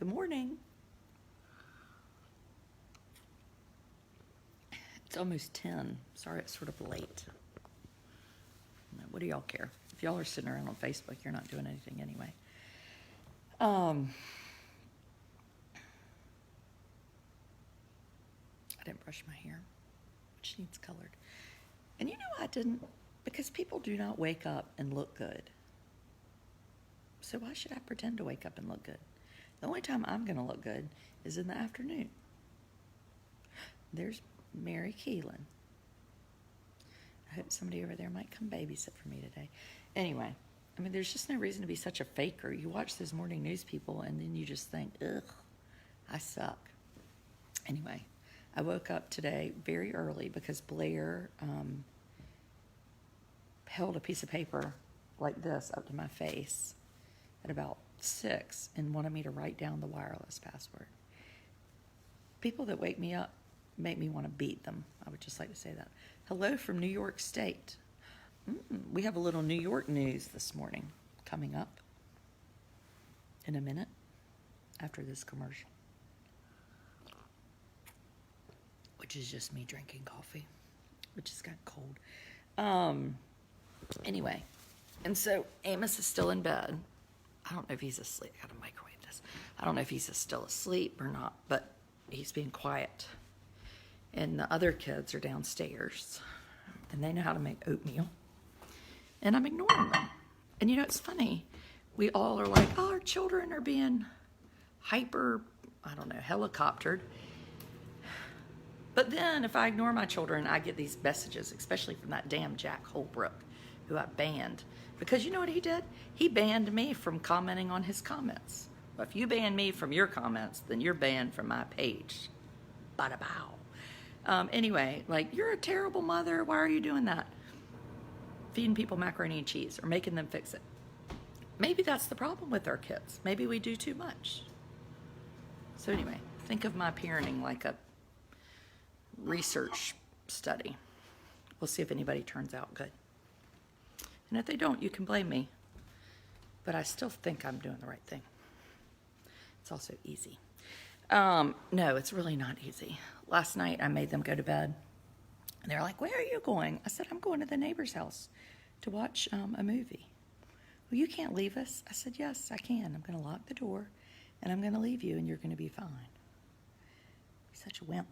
Good morning. It's almost 10. Sorry, it's sort of late. What do y'all care? If y'all are sitting around on Facebook, you're not doing anything anyway. I didn't brush my hair, which needs colored. And you know I didn't, because people do not wake up and look good. So why should I pretend to wake up and look good? The only time I'm going to look good is in the afternoon. There's Mary Keelan. I hope somebody over there might come babysit for me today. Anyway, I mean, there's just no reason to be such a faker. You watch those morning news people and then you just think, ugh, I suck. Anyway, I woke up today very early because Blair held a piece of paper like this up to my face at about 6 and wanted me to write down the wireless password. People that wake me up make me want to beat them. I would just like to say that. Hello from New York State. We have a little New York news this morning coming up in a minute after this commercial, which is just me drinking coffee, which is kind of cold. Anyway, and so Amos is still in bed. I don't know if he's asleep. I gotta microwave this. I don't know if he's still asleep or not, but he's being quiet. And the other kids are downstairs, and they know how to make oatmeal. And I'm ignoring them. And you know, it's funny. We all are like, oh, our children are being helicoptered. But then if I ignore my children, I get these messages, especially from that damn Jack Holbrook, who I banned. Because you know what he did? He banned me from commenting on his comments. Well, if you ban me from your comments, then you're banned from my page. Bada bow. Anyway, like, you're a terrible mother. Why are you doing that? Feeding people macaroni and cheese or making them fix it. Maybe that's the problem with our kids. Maybe we do too much. So anyway, think of my parenting like a research study. We'll see if anybody turns out good. And if they don't, you can blame me. But I still think I'm doing the right thing. It's also easy. No, it's really not easy. Last night I made them go to bed. And they're like, where are you going? I said, I'm going to the neighbor's house to watch a movie. Well, you can't leave us. I said, yes, I can. I'm going to lock the door and I'm going to leave you and you're going to be fine. He's such a wimp.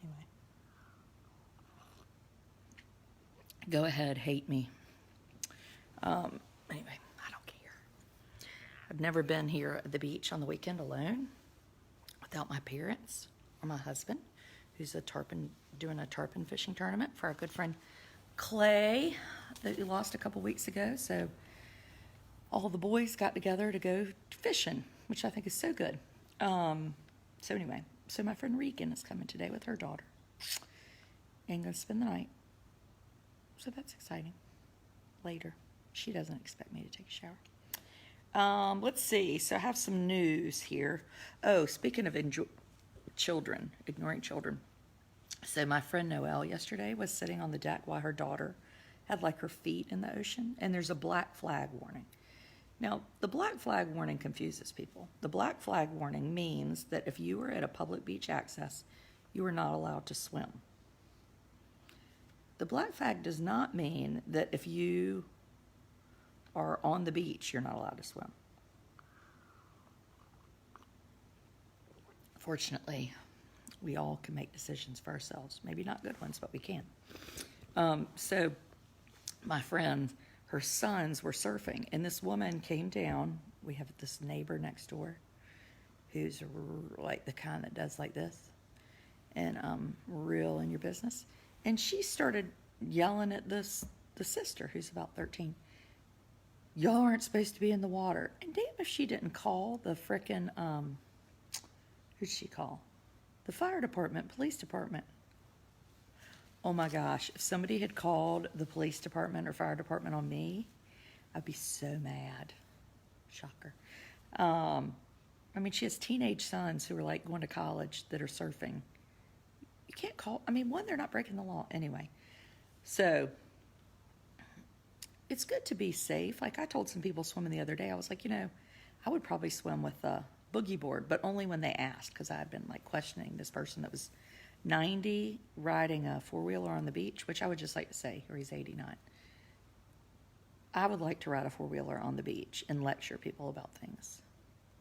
Anyway. Go ahead, hate me. Anyway, I don't care. I've never been here at the beach on the weekend alone without my parents or my husband, who's doing a tarpon fishing tournament for our good friend Clay that we lost a couple weeks ago. So all the boys got together to go fishing, which I think is so good. So anyway, so my friend Regan is coming today with her daughter and going to spend the night. So that's exciting. Later. She doesn't expect me to take a shower. Let's see. So I have some news here. Oh, speaking of ignoring children. So my friend Noelle yesterday was sitting on the deck while her daughter had like her feet in the ocean, and there's a black flag warning. Now, the black flag warning confuses people. The black flag warning means that if you are at a public beach access, you are not allowed to swim. The black flag does not mean that if you are on the beach, you're not allowed to swim. Fortunately, we all can make decisions for ourselves. Maybe not good ones, but we can. So my friend, her sons were surfing, and this woman came down. We have this neighbor next door who's like the kind that does like this and real in your business. And she started yelling at the sister, who's about 13. Y'all aren't supposed to be in the water. And damn if she didn't call the frickin', who'd she call? The fire department, police department. Oh my gosh, if somebody had called the police department or fire department on me, I'd be so mad. Shocker. I mean, she has teenage sons who are like going to college that are surfing. You can't call, one, they're not breaking the law anyway. So it's good to be safe. Like I told some people swimming the other day, I was like, I would probably swim with boogie board, but only when they asked, because I had been like questioning this person that was 90 riding a four-wheeler on the beach, which I would just like to say, or he's 89. I would like to ride a four-wheeler on the beach and lecture people about things.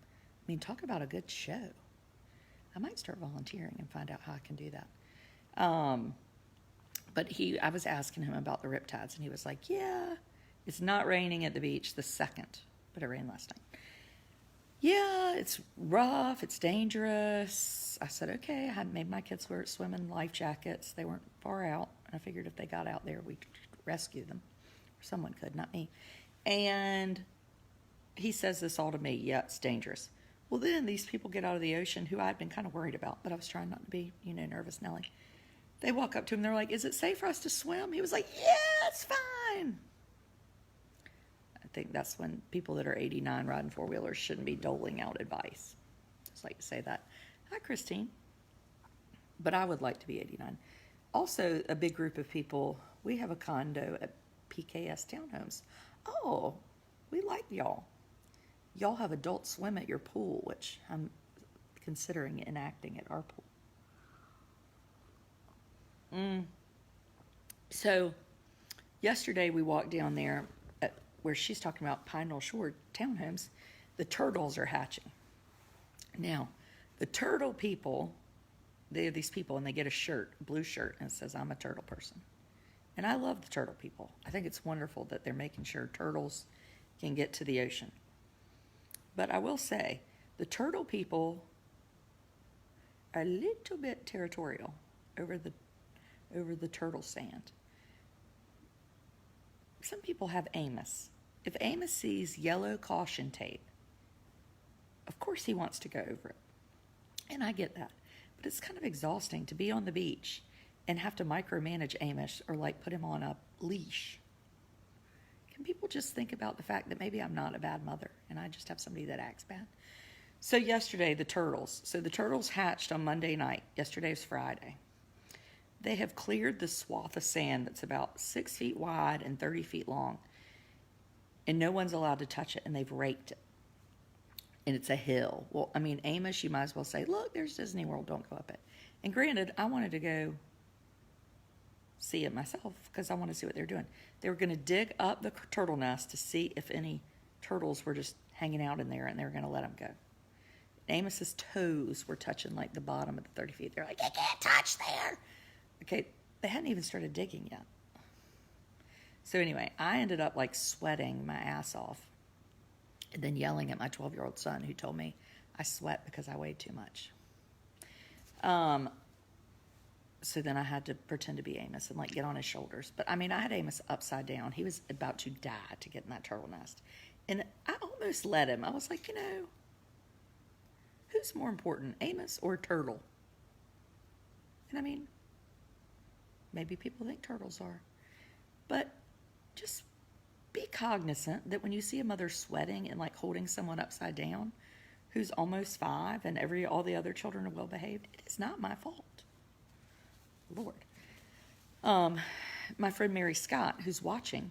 I mean, talk about a good show. I might start volunteering and find out how I can do that. But I was asking him about the riptides, and he was like, yeah, it's not raining at the beach the second, but it rained last night. Yeah, it's rough, it's dangerous. I said, okay. I had made my kids wear swimming life jackets. They weren't far out. I figured if they got out there, we could rescue them. Or someone could, not me. And he says this all to me, yeah, it's dangerous. Well, then these people get out of the ocean who I'd been kind of worried about, but I was trying not to be, nervous Nelly. They walk up to him, they're like, is it safe for us to swim? He was like, yeah, it's fine. I think that's when people that are 89 riding four-wheelers shouldn't be doling out advice. Just like to say that. Hi, Christine. But I would like to be 89. Also, a big group of people, we have a condo at PKS Townhomes. Oh, we like y'all. Y'all have adult swim at your pool, which I'm considering enacting at our pool. So, yesterday we walked down there where she's talking about Pine Knoll Shore Townhomes. The turtles are hatching. Now, the turtle people, they are these people, and they get a shirt, a blue shirt, and it says, I'm a turtle person. And I love the turtle people. I think it's wonderful that they're making sure turtles can get to the ocean. But I will say, the turtle people are a little bit territorial over the turtle sand. Some people have Amos. If Amos sees yellow caution tape, of course he wants to go over it. And I get that. But it's kind of exhausting to be on the beach and have to micromanage Amos or like put him on a leash. Can people just think about the fact that maybe I'm not a bad mother and I just have somebody that acts bad? So yesterday, the turtles. So the turtles hatched on Monday night. Yesterday was Friday. They have cleared the swath of sand that's about 6 feet wide and 30 feet long. And no one's allowed to touch it, and they've raked it. And it's a hill. Well, I mean, Amos, you might as well say, look, there's Disney World, don't go up it. And granted, I wanted to go see it myself because I want to see what they're doing. They were going to dig up the turtle nest to see if any turtles were just hanging out in there, and they were going to let them go. Amos's toes were touching like the bottom of the 30 feet. They're like, you can't touch there. Okay, they hadn't even started digging yet. So anyway, I ended up like sweating my ass off and then yelling at my 12-year-old son who told me I sweat because I weighed too much. So then I had to pretend to be Amos and like get on his shoulders. But I mean, I had Amos upside down. He was about to die to get in that turtle nest. And I almost let him. I was like, who's more important, Amos or turtle? And I mean, maybe people think turtles are. But just be cognizant that when you see a mother sweating and like holding someone upside down who's almost 5 and all the other children are well behaved, it is not my fault. Lord. My friend Mary Scott, who's watching,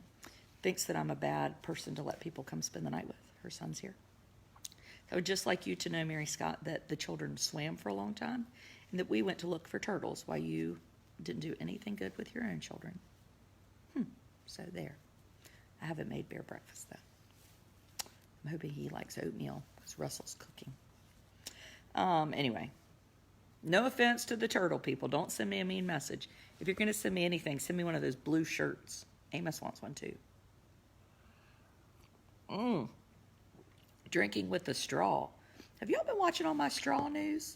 thinks that I'm a bad person to let people come spend the night with. Her son's here. I would just like you to know, Mary Scott, that the children swam for a long time and that we went to look for turtles while you didn't do anything good with your own children. So there. I haven't made Bear breakfast, though. I'm hoping he likes oatmeal because Russell's cooking. Anyway, no offense to the turtle people. Don't send me a mean message. If you're going to send me anything, send me one of those blue shirts. Amos wants one, too. Drinking with a straw. Have y'all been watching all my straw news?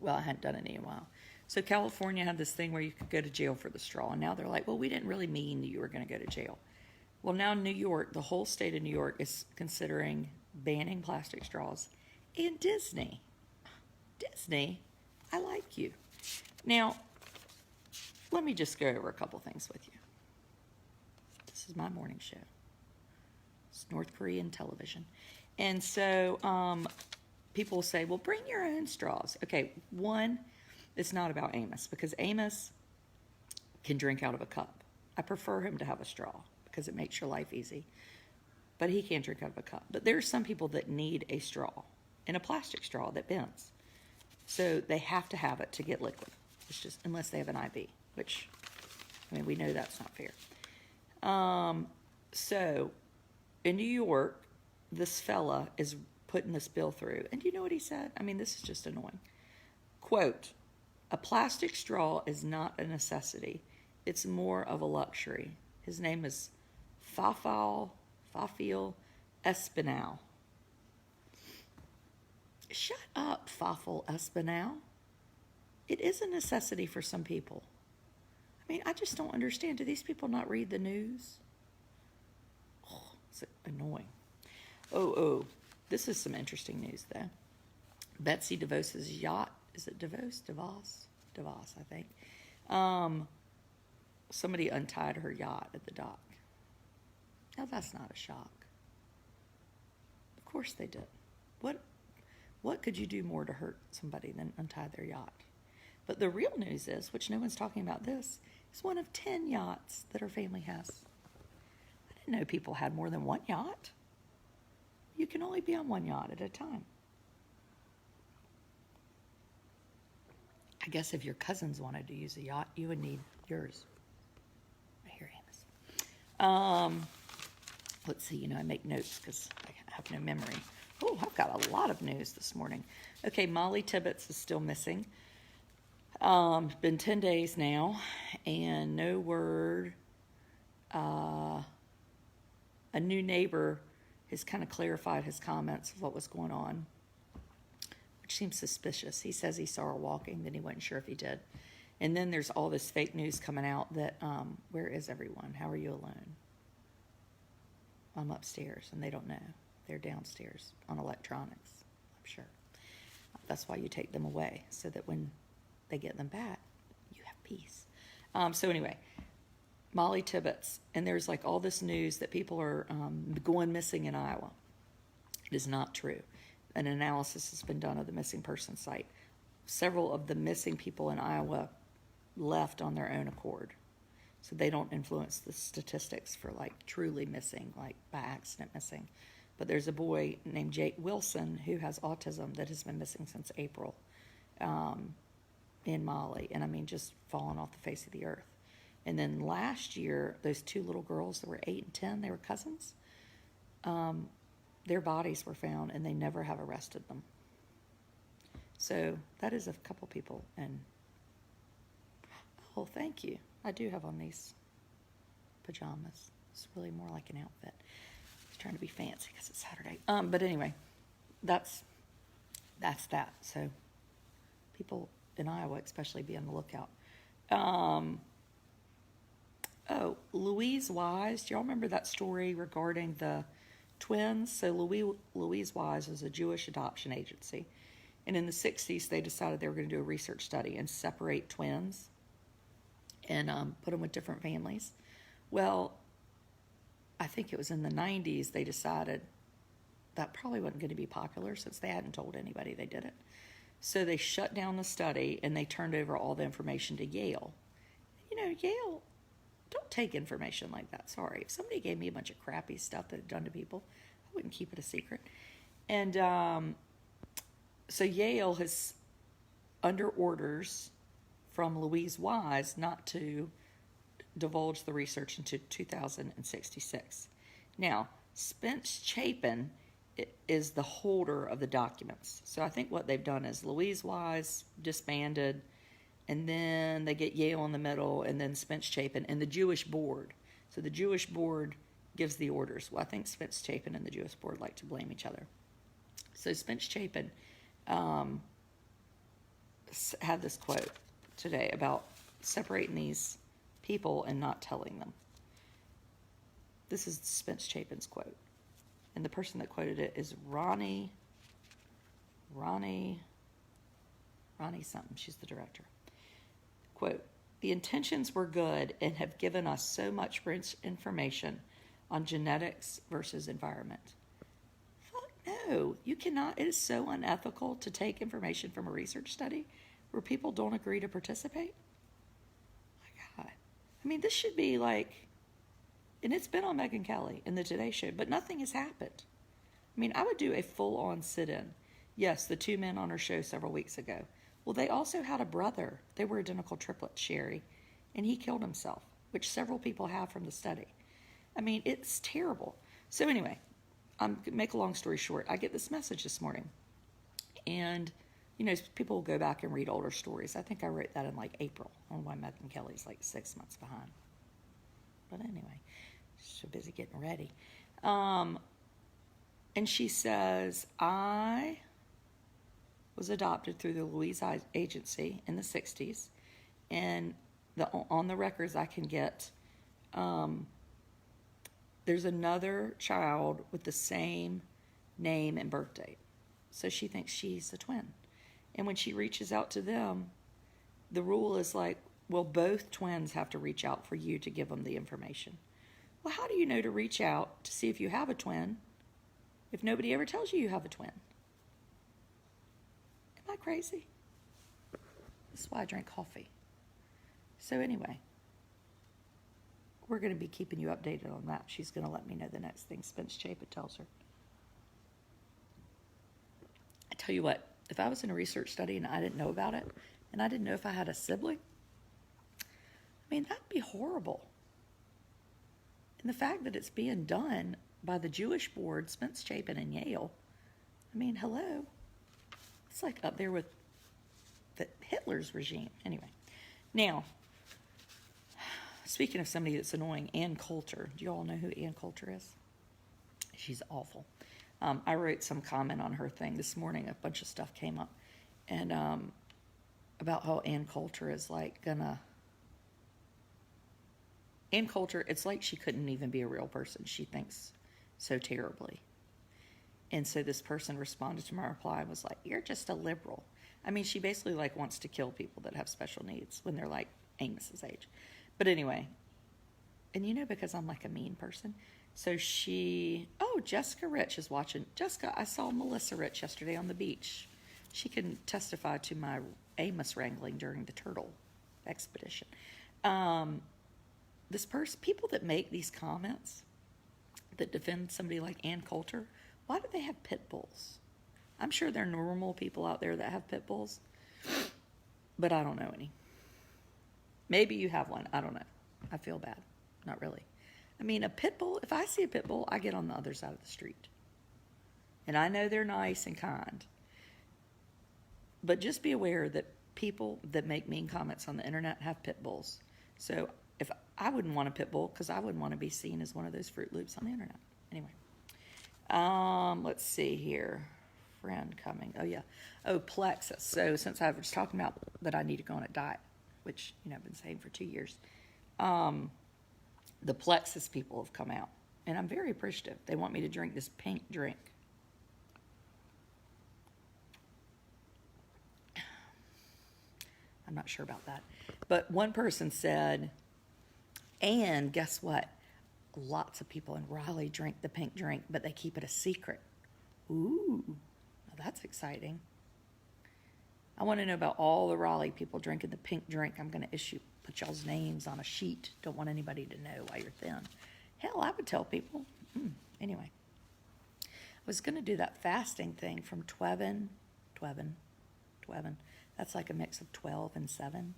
Well, I hadn't done it in a while. So California had this thing where you could go to jail for the straw. And now they're like, well, we didn't really mean you were going to go to jail. Well, now New York, the whole state of New York is considering banning plastic straws. And Disney, I like you. Now, let me just go over a couple things with you. This is my morning show. It's North Korean television. And so people will say, well, bring your own straws. Okay, one, it's not about Amos because Amos can drink out of a cup. I prefer him to have a straw because it makes your life easy. But he can't drink out of a cup. But there are some people that need a straw. in a plastic straw that bends. So they have to have it to get liquid. It's just, unless they have an IV, which, I mean, we know that's not fair. So in New York, this fella is putting this bill through. And you know what he said? I mean, this is just annoying. Quote, "A plastic straw is not a necessity. It's more of a luxury." His name is Fafil Espinal. Shut up, Fafil Espinal. It is a necessity for some people. I mean, I just don't understand. Do these people not read the news? Oh, it's annoying. Oh, this is some interesting news, though. Betsy DeVos's yacht, is it DeVos? DeVos, I think. Somebody untied her yacht at the dock. Now, that's not a shock. Of course they did. What could you do more to hurt somebody than untie their yacht? But the real news is, which no one's talking about this, is one of 10 yachts that her family has. I didn't know people had more than one yacht. You can only be on one yacht at a time. I guess if your cousins wanted to use a yacht, you would need yours. Here it is. Let's see, I make notes because I have no memory. Oh, I've got a lot of news this morning. Okay, Molly Tibbetts is still missing. It's been 10 days now, and no word. A new neighbor has kind of clarified his comments of what was going on, which seems suspicious. He says he saw her walking, then he wasn't sure if he did. And then there's all this fake news coming out that, where is everyone? How are you alone? I'm upstairs, and they don't know. They're downstairs on electronics, I'm sure. That's why you take them away, so that when they get them back, you have peace. So anyway, Molly Tibbetts, and there's like all this news that people are going missing in Iowa. It is not true. An analysis has been done of the missing person site. Several of the missing people in Iowa left on their own accord. So they don't influence the statistics for like truly missing, like by accident missing. But there's a boy named Jake Wilson who has autism that has been missing since April in Mali. And I mean, just fallen off the face of the earth. And then last year, those two little girls that were 8 and 10, they were cousins. Their bodies were found and they never have arrested them. So that is a couple people. And oh, thank you. I do have on these pajamas. It's really more like an outfit. Trying to be fancy because it's Saturday. But anyway, that's that. So people in Iowa especially be on the lookout. Louise Wise. Do y'all remember that story regarding the twins? So Louise Wise was a Jewish adoption agency. And in the 60s, they decided they were going to do a research study and separate twins and put them with different families. Well, I think it was in the 90s they decided that probably wasn't going to be popular since they hadn't told anybody they did it. So they shut down the study and they turned over all the information to Yale. Yale, don't take information like that. Sorry. If somebody gave me a bunch of crappy stuff that had done to people, I wouldn't keep it a secret. And so Yale has, under orders from Louise Wise, not to divulge the research into 2066. Now, Spence Chapin is the holder of the documents. So I think what they've done is Louise Wise disbanded, and then they get Yale in the middle, and then Spence Chapin and the Jewish board. So the Jewish board gives the orders. Well, I think Spence Chapin and the Jewish board like to blame each other. So Spence Chapin had this quote today about separating these people and not telling them. This is Spence Chapin's quote. And the person that quoted it is Ronnie something. She's the director. Quote, "The intentions were good and have given us so much rich information on genetics versus environment." Fuck no. You cannot. It is so unethical to take information from a research study where people don't agree to participate. My God. I mean, this should be like, and it's been on Megyn Kelly in the Today Show, but nothing has happened. I mean, I would do a full-on sit-in. Yes, the two men on her show several weeks ago. Well, they also had a brother. They were identical triplets, Sherry, and he killed himself, which several people have from the study. I mean, it's terrible. So anyway, make a long story short, I get this message this morning, and people will go back and read older stories. I think I wrote that in like April on why Meth and Kelly's like 6 months behind. But anyway, so busy getting ready. And she says, I was adopted through the Louise Agency in the 60s, and on the records I can get, there's another child with the same name and birth date. So she thinks she's a twin. And when she reaches out to them, the rule is like, well, both twins have to reach out for you to give them the information. Well, how do you know to reach out to see if you have a twin if nobody ever tells you have a twin? Am I crazy? This is why I drink coffee. So anyway, we're going to be keeping you updated on that. She's going to let me know the next thing Spence Chapin tells her. I tell you what, if I was in a research study and I didn't know about it, and I didn't know if I had a sibling, I mean, that'd be horrible. And the fact that it's being done by the Jewish board, Spence Chapin and Yale, I mean, hello. It's like up there with Hitler's regime. Anyway, now, speaking of somebody that's annoying, Ann Coulter. Do you all know who Ann Coulter is? She's awful. I wrote some comment on her thing this morning. A bunch of stuff came up. And about how Ann Coulter is like gonna... Ann Coulter, it's like she couldn't even be a real person. She thinks so terribly. And so this person responded to my reply and was like, you're just a liberal. I mean, she basically like wants to kill people that have special needs when they're like Amos's age. But anyway, and because I'm like a mean person, so Jessica Rich is watching. Jessica, I saw Melissa Rich yesterday on the beach. She can testify to my Amos wrangling during the turtle expedition. People that make these comments that defend somebody like Ann Coulter, why do they have pit bulls? I'm sure there are normal people out there that have pit bulls, but I don't know any. Maybe you have one. I don't know. I feel bad. Not really. I mean, a pit bull, if I see a pit bull, I get on the other side of the street. And I know they're nice and kind. But just be aware that people that make mean comments on the internet have pit bulls. So if I wouldn't want a pit bull because I wouldn't want to be seen as one of those Fruit Loops on the internet. Anyway. Let's see here. Friend coming. Oh, yeah. Oh, plexus. So since I was talking about that I need to go on a diet, which, I've been saying for 2 years, the plexus people have come out. And I'm very appreciative. They want me to drink this pink drink. I'm not sure about that. But one person said, and guess what? Lots of people in Raleigh drink the pink drink, but they keep it a secret. Ooh, now that's exciting. I want to know about all the Raleigh people drinking the pink drink. I'm going to put y'all's names on a sheet. Don't want anybody to know why you're thin. Hell, I would tell people. Anyway, I was going to do that fasting thing from Twevin. That's like a mix of 12 and 7.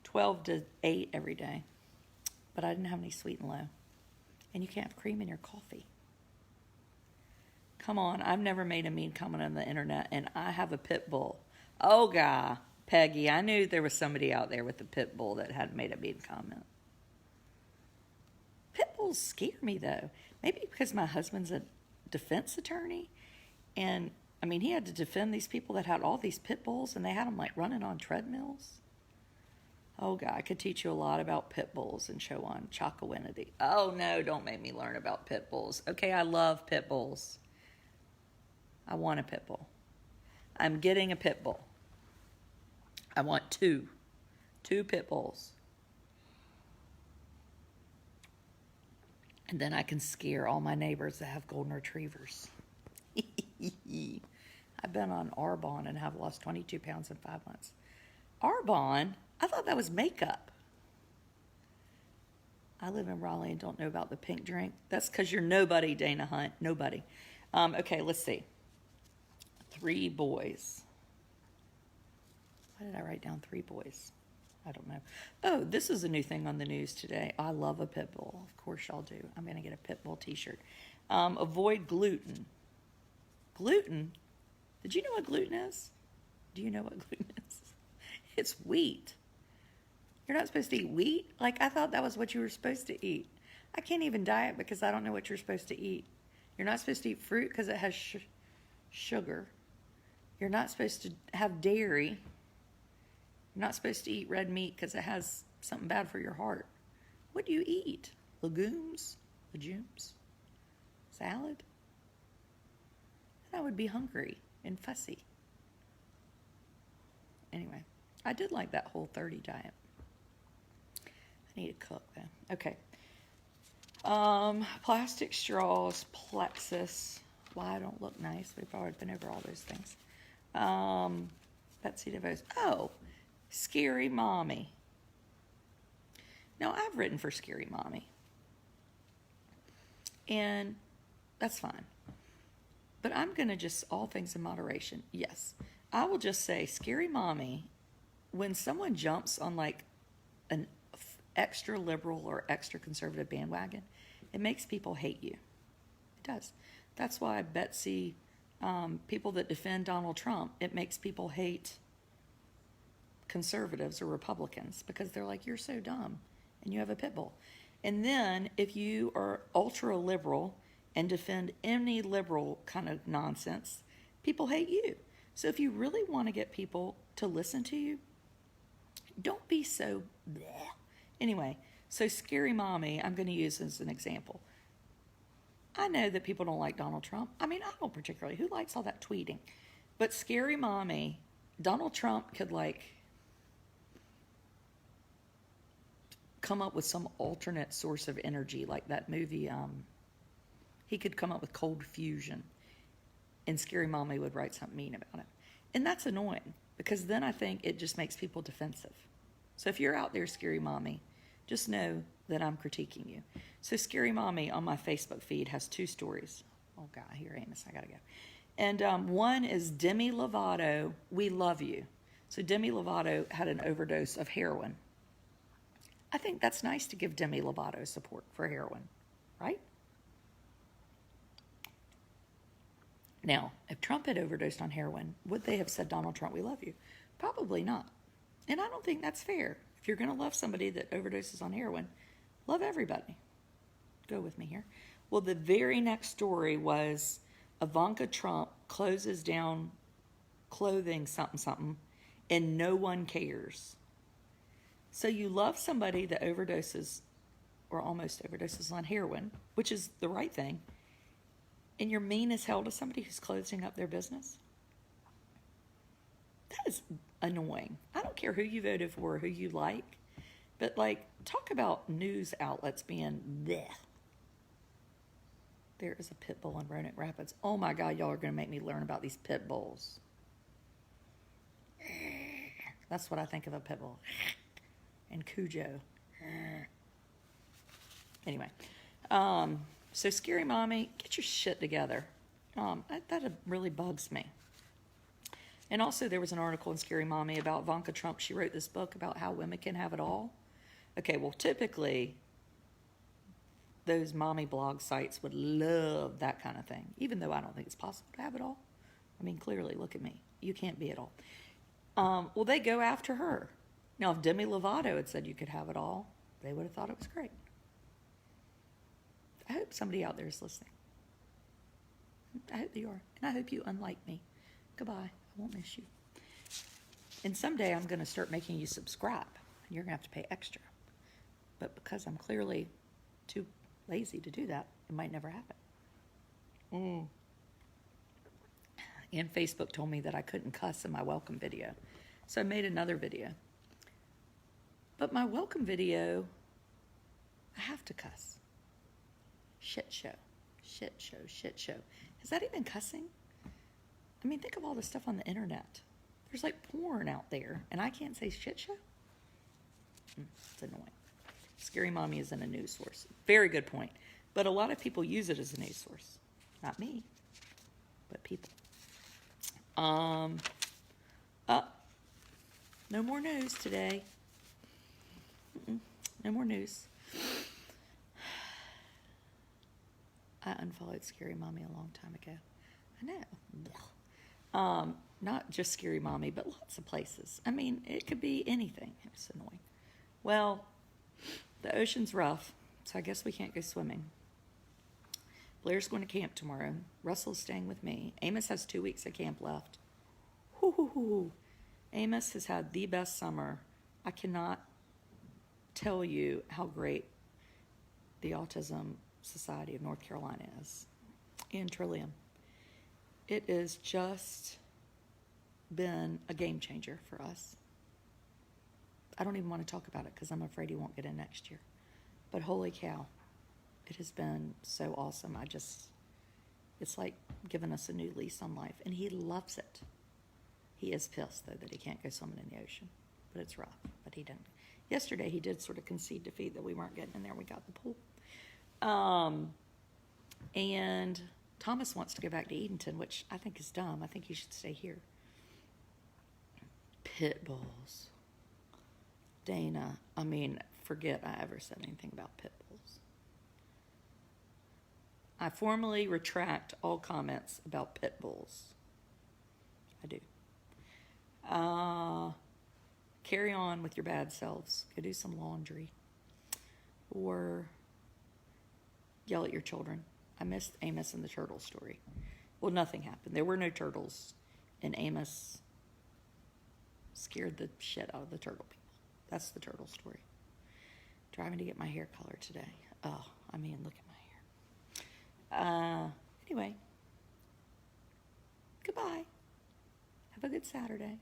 12 to 8 every day. But I didn't have any sweet and low. And you can't have cream in your coffee. Come on, I've never made a mean comment on the internet, and I have a pit bull. Oh, God, Peggy, I knew there was somebody out there with a pit bull that hadn't made a mean comment. Pit bulls scare me, though. Maybe because my husband's a defense attorney, and, he had to defend these people that had all these pit bulls, and they had them, like, running on treadmills. Oh, God, I could teach you a lot about pit bulls and show on Chocowinity. Oh, no, don't make me learn about pit bulls. Okay, I love pit bulls. I want a pit bull. I'm getting a pit bull. I want two pit bulls. And then I can scare all my neighbors that have golden retrievers. I've been on Arbonne and have lost 22 pounds in 5 months. Arbonne? I thought that was makeup. I live in Raleigh and don't know about the pink drink. That's because you're nobody, Dana Hunt. Nobody. Okay, let's see. 3 boys. Why did I write down 3 boys? I don't know. Oh, this is a new thing on the news today. I love a pit bull. Of course y'all do. I'm going to get a pit bull t-shirt. Avoid gluten. Gluten? Did you know what gluten is? Do you know what gluten is? It's wheat. You're not supposed to eat wheat? Like, I thought that was what you were supposed to eat. I can't even diet because I don't know what you're supposed to eat. You're not supposed to eat fruit because it has sugar. You're not supposed to have dairy. You're not supposed to eat red meat because it has something bad for your heart. What do you eat? Legumes? Salad? And I would be hungry and fussy. Anyway, I did like that Whole30 diet. I need to cook though. Okay. Plastic straws, plexus. Why I don't look nice. We've already been over all those things. Betsy DeVos. Oh, Scary Mommy. Now, I've written for Scary Mommy. And that's fine. But I'm going to just, all things in moderation. Yes. I will just say, Scary Mommy, when someone jumps on like an extra liberal or extra conservative bandwagon, it makes people hate you. It does. That's why Betsy, people that defend Donald Trump, it makes people hate conservatives or Republicans because they're like, you're so dumb and you have a pit bull. And then if you are ultra liberal and defend any liberal kind of nonsense, people hate you. So if you really want to get people to listen to you, don't be so bleh. Anyway, so Scary Mommy, I'm going to use as an example. I know that people don't like Donald Trump. I mean, I don't particularly. Who likes all that tweeting? But Scary Mommy, Donald Trump could like come up with some alternate source of energy, like that movie. He could come up with cold fusion, and Scary Mommy would write something mean about it. And that's annoying because then I think it just makes people defensive. So if you're out there, Scary Mommy, just know that I'm critiquing you. So Scary Mommy on my Facebook feed has 2 stories. Oh, God, here, Amos, I got to go. And one is Demi Lovato, we love you. So Demi Lovato had an overdose of heroin. I think that's nice to give Demi Lovato support for heroin, right? Now, if Trump had overdosed on heroin, would they have said, Donald Trump, we love you? Probably not. And I don't think that's fair. If you're going to love somebody that overdoses on heroin, love everybody. Go with me here. Well, the very next story was Ivanka Trump closes down clothing something, and no one cares. So you love somebody that overdoses or almost overdoses on heroin, which is the right thing, and you're mean as hell to somebody who's closing up their business? That is annoying. I don't care who you voted for or who you like, but like, talk about news outlets being bleh. There is a pit bull in Roanoke Rapids. Oh my God, y'all are going to make me learn about these pit bulls. That's what I think of a pit bull. And Cujo. Anyway, so Scary Mommy, get your shit together. That really bugs me. And also there was an article in Scary Mommy about Ivanka Trump. She wrote this book about how women can have it all. Okay, well, typically those mommy blog sites would love that kind of thing, even though I don't think it's possible to have it all. I mean, clearly, look at me. You can't be it all. Well, they go after her. Now, if Demi Lovato had said you could have it all, they would have thought it was great. I hope somebody out there is listening. I hope you are. And I hope you unlike me. Goodbye. I won't miss you. And someday I'm going to start making you subscribe. And you're going to have to pay extra. But because I'm clearly too lazy to do that, it might never happen. And Facebook told me that I couldn't cuss in my welcome video. So I made another video. But my welcome video, I have to cuss. Shit show. Shit show. Shit show. Is that even cussing? I mean, think of all the stuff on the internet. There's like porn out there, and I can't say shit show? It's annoying. Scary Mommy isn't a news source. Very good point. But a lot of people use it as a news source. Not me, but people. Uh, no more news today. No more news. I unfollowed Scary Mommy a long time ago. I know. Not just Scary Mommy, but lots of places. I mean, it could be anything. It was annoying. Well, the ocean's rough, so I guess we can't go swimming. Blair's going to camp tomorrow. Russell's staying with me. Amos has 2 weeks of camp left. Hoo. Amos has had the best summer. I cannot tell you how great the Autism Society of North Carolina is in Trillium. It has just been a game changer for us. I don't even want to talk about it because I'm afraid he won't get in next year. But holy cow, it has been so awesome. It's like giving us a new lease on life, and he loves it. He is pissed, though, that he can't go swimming in the ocean, but it's rough, but he didn't. Yesterday, he did sort of concede defeat that we weren't getting in there. We got the pool. And Thomas wants to go back to Edenton, which I think is dumb. I think he should stay here. Pit bulls. Dana, forget I ever said anything about pit bulls. I formally retract all comments about pit bulls. I do. Carry on with your bad selves. Go do some laundry. Or yell at your children. I missed Amos and the turtle story. Well, nothing happened. There were no turtles, and Amos scared the shit out of the turtle people. That's the turtle story. Driving to get my hair colored today. Oh, look at my hair. Anyway. Goodbye. Have a good Saturday.